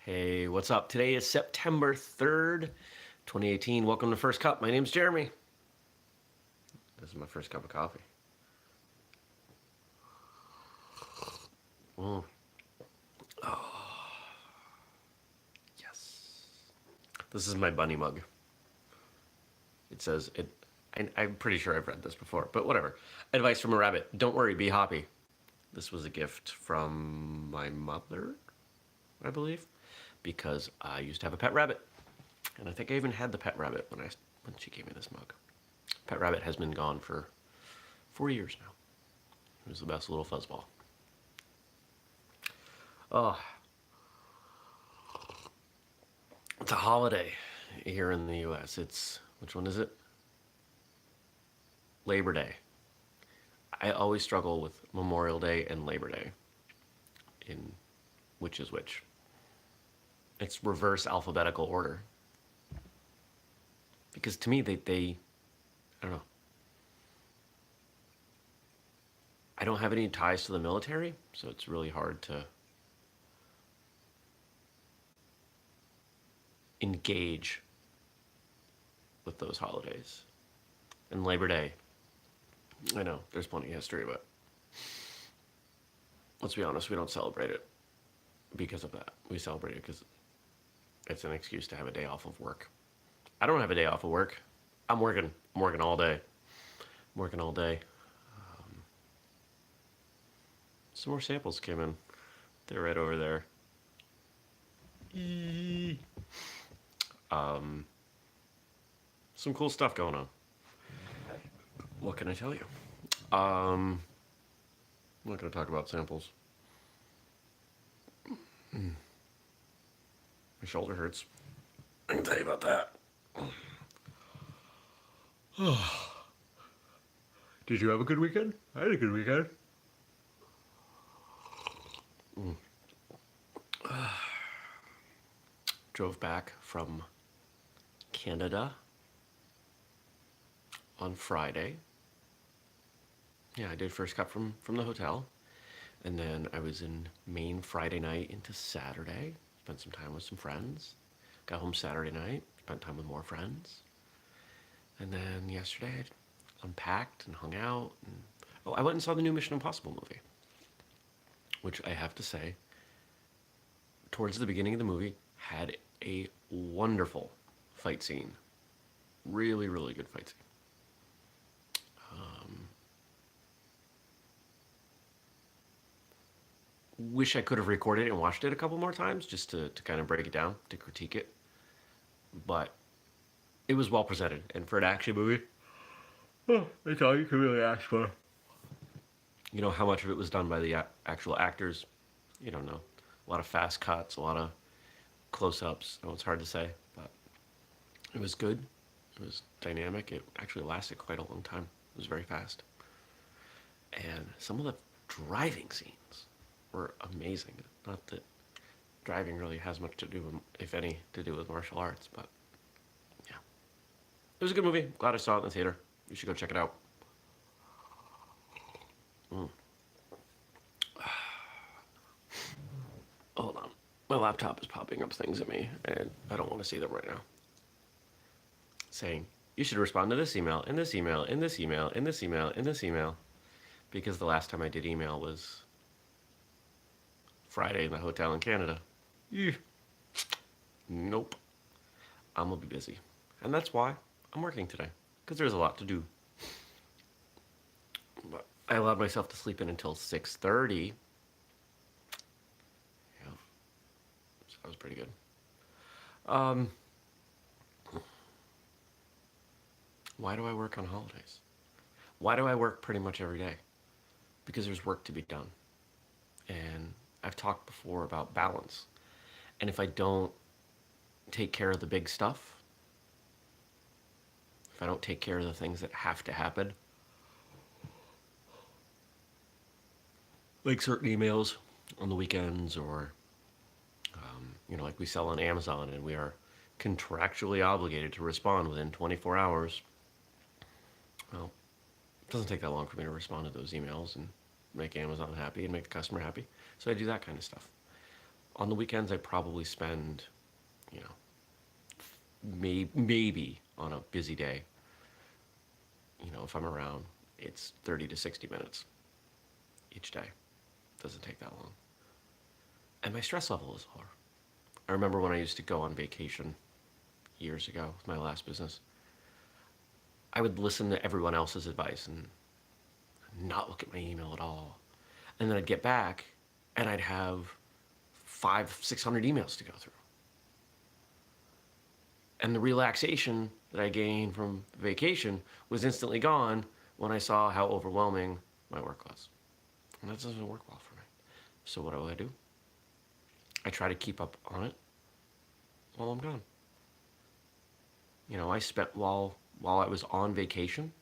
Hey, what's up? Today is September 3rd, 2018. Welcome to First Cup. My name's Jeremy. This is my first cup of coffee. Mm. Oh, yes. This is my bunny mug. It says, I'm pretty sure I've read this before, but whatever. Advice from a rabbit. Don't worry, be hoppy. This was a gift from my mother, I believe, because I used to have a pet rabbit. And I think I even had the pet rabbit when she gave me this mug. Pet rabbit has been gone for 4 years now. It was the best little fuzzball. Oh, it's a holiday here in the U.S. Which one is it? Labor Day. I always struggle with Memorial Day and Labor Day in which is which. It's reverse alphabetical order. Because to me, they I don't know. I don't have any ties to the military, so it's really hard to engage with those holidays. And Labor Day, I know there's plenty of history, but let's be honest, we don't celebrate it because of that. We celebrate it because it's an excuse to have a day off of work. I don't have a day off of work. I'm working. I'm working all day. I'm working all day. Some more samples came in. They're right over there. Some cool stuff going on. What can I tell you? I'm not going to talk about samples. My shoulder hurts. I can tell you about that. Did you have a good weekend? I had a good weekend. Drove back from Canada on Friday. Yeah, I did first cut from the hotel. And then I was in Maine Friday night into Saturday. Spent some time with some friends. Got home Saturday night. Spent time with more friends. And then yesterday I unpacked and hung out. And, I went and saw the new Mission Impossible movie. Which I have to say, towards the beginning of the movie, had a wonderful fight scene. Really, really good fight scene. Wish I could have recorded it and watched it a couple more times just to kind of break it down, to critique it. But it was well presented. And for an action movie, that's all you can really ask for. You know, how much of it was done by the actual actors, you don't know. A lot of fast cuts, a lot of close-ups. I know it's hard to say, but it was good. It was dynamic. It actually lasted quite a long time. It was very fast. And some of the driving scenes were amazing. Not that driving really has much to do with, if any, to do with martial arts, but yeah. It was a good movie. Glad I saw it in the theater. You should go check it out. Hold on. My laptop is popping up things at me, and I don't want to see them right now. Saying, you should respond to this email, and this email, and this email, and this email, and this email. Because the last time I did email was Friday in the hotel in Canada. Nope. I'm going to be busy. And that's why I'm working today. Because there's a lot to do. But I allowed myself to sleep in until 6:30. Yeah. So that was pretty good. Why do I work on holidays? Why do I work pretty much every day? Because there's work to be done. And I've talked before about balance. And if I don't take care of the big stuff, if I don't take care of the things that have to happen, like certain emails on the weekends, or like we sell on Amazon and we are contractually obligated to respond within 24 hours. Well, it doesn't take that long for me to respond to those emails and make Amazon happy and make the customer happy. So I do that kind of stuff. On the weekends, I probably spend, you know, maybe on a busy day, if I'm around, it's 30 to 60 minutes each day. Doesn't take that long. And my stress level is lower. I remember when I used to go on vacation years ago with my last business, I would listen to everyone else's advice and not look at my email at all. And then I'd get back and I'd have 600 emails to go through. And the relaxation that I gained from vacation was instantly gone when I saw how overwhelming my work was. And that doesn't work well for me. So what do? I try to keep up on it while I'm gone. I spent while I was on vacation,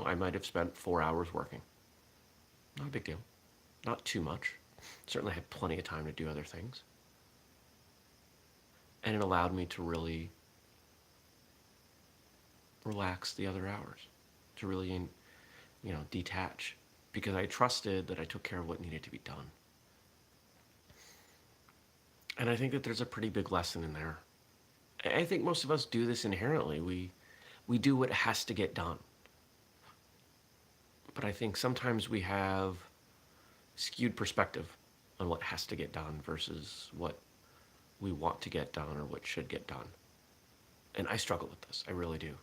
I might have spent 4 hours working. Not a big deal. Not too much. Certainly had plenty of time to do other things. And it allowed me to really relax the other hours, to really, detach, because I trusted that I took care of what needed to be done. And I think that there's a pretty big lesson in there. I think most of us do this inherently. We do what has to get done. But I think sometimes we have skewed perspective on what has to get done versus what we want to get done or what should get done. And I struggle with this. I really do.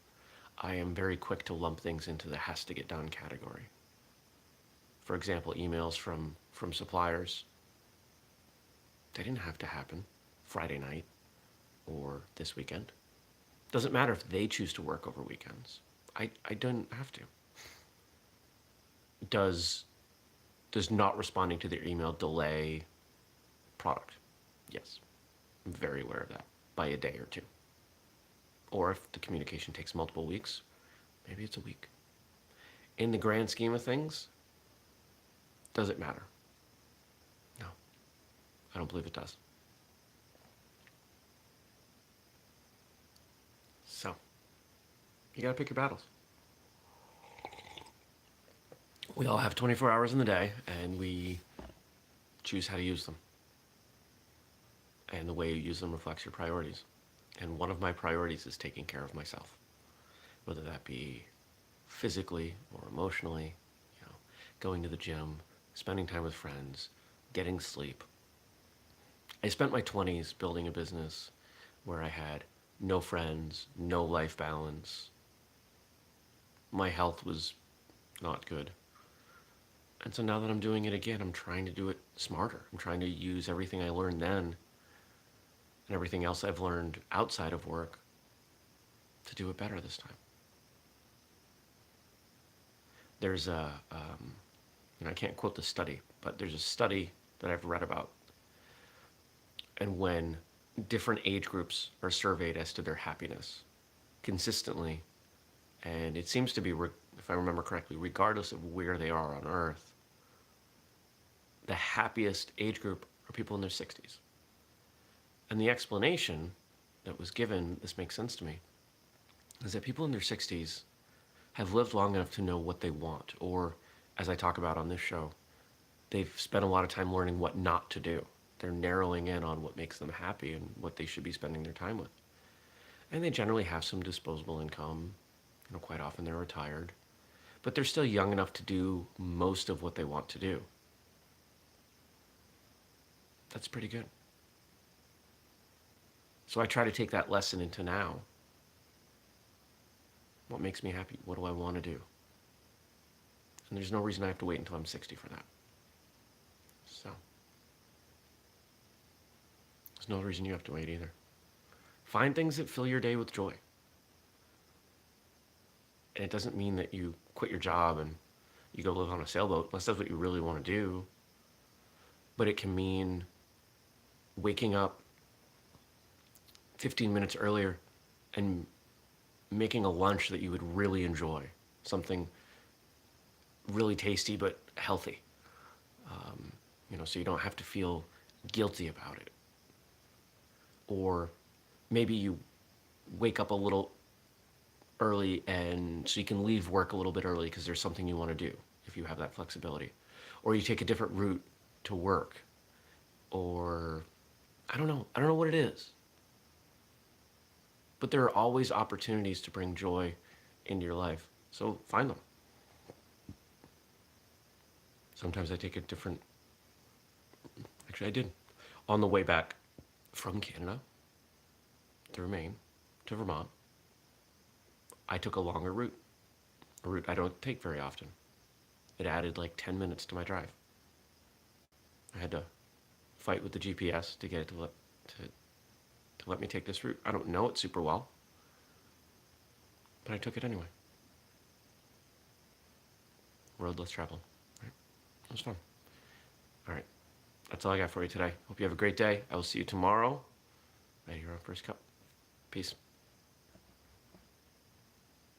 I am very quick to lump things into the has to get done category. For example, emails from suppliers. They didn't have to happen Friday night or this weekend. Doesn't matter if they choose to work over weekends. I don't have to. Does not responding to their email delay product? Yes. I'm very aware of that, by a day or two. Or if the communication takes multiple weeks, maybe it's a week. In the grand scheme of things, does it matter? No, I don't believe it does. So, you gotta pick your battles. We all have 24 hours in the day, and we choose how to use them. And the way you use them reflects your priorities. And one of my priorities is taking care of myself, whether that be physically or emotionally, going to the gym, spending time with friends, getting sleep. I spent my 20s building a business where I had no friends, no life balance. My health was not good. And so now that I'm doing it again, I'm trying to do it smarter. I'm trying to use everything I learned then and everything else I've learned outside of work to do it better this time. There's I can't quote the study, but there's a study that I've read about. And when different age groups are surveyed as to their happiness consistently, and it seems to be, if I remember correctly, regardless of where they are on Earth, the happiest age group are people in their 60s. And the explanation that was given, this makes sense to me, is that people in their 60s have lived long enough to know what they want, or, as I talk about on this show, they've spent a lot of time learning what not to do. They're narrowing in on what makes them happy and what they should be spending their time with. And they generally have some disposable income. Quite often they're retired. But they're still young enough to do most of what they want to do. That's pretty good. So I try to take that lesson into now. What makes me happy? What do I want to do? And there's no reason I have to wait until I'm 60 for that. So, there's no reason you have to wait either. Find things that fill your day with joy. And it doesn't mean that you quit your job and you go live on a sailboat, unless that's what you really want to do. But it can mean waking up 15 minutes earlier and making a lunch that you would really enjoy. Something really tasty but healthy. So you don't have to feel guilty about it. Or maybe you wake up a little early and so you can leave work a little bit early because there's something you want to do if you have that flexibility. Or you take a different route to work. Or I don't know. I don't know what it is. But there are always opportunities to bring joy into your life. So find them. Sometimes I take a different. Actually, I did. On the way back from Canada through Maine to Vermont, I took a longer route, a route I don't take very often. It added like 10 minutes to my drive. I had to fight with the GPS to get it to let me take this route. I don't know it super well, but I took it anyway. Road less traveled. Right? It was fun. All right. That's all I got for you today. Hope you have a great day. I will see you tomorrow right here on First Cup. Peace.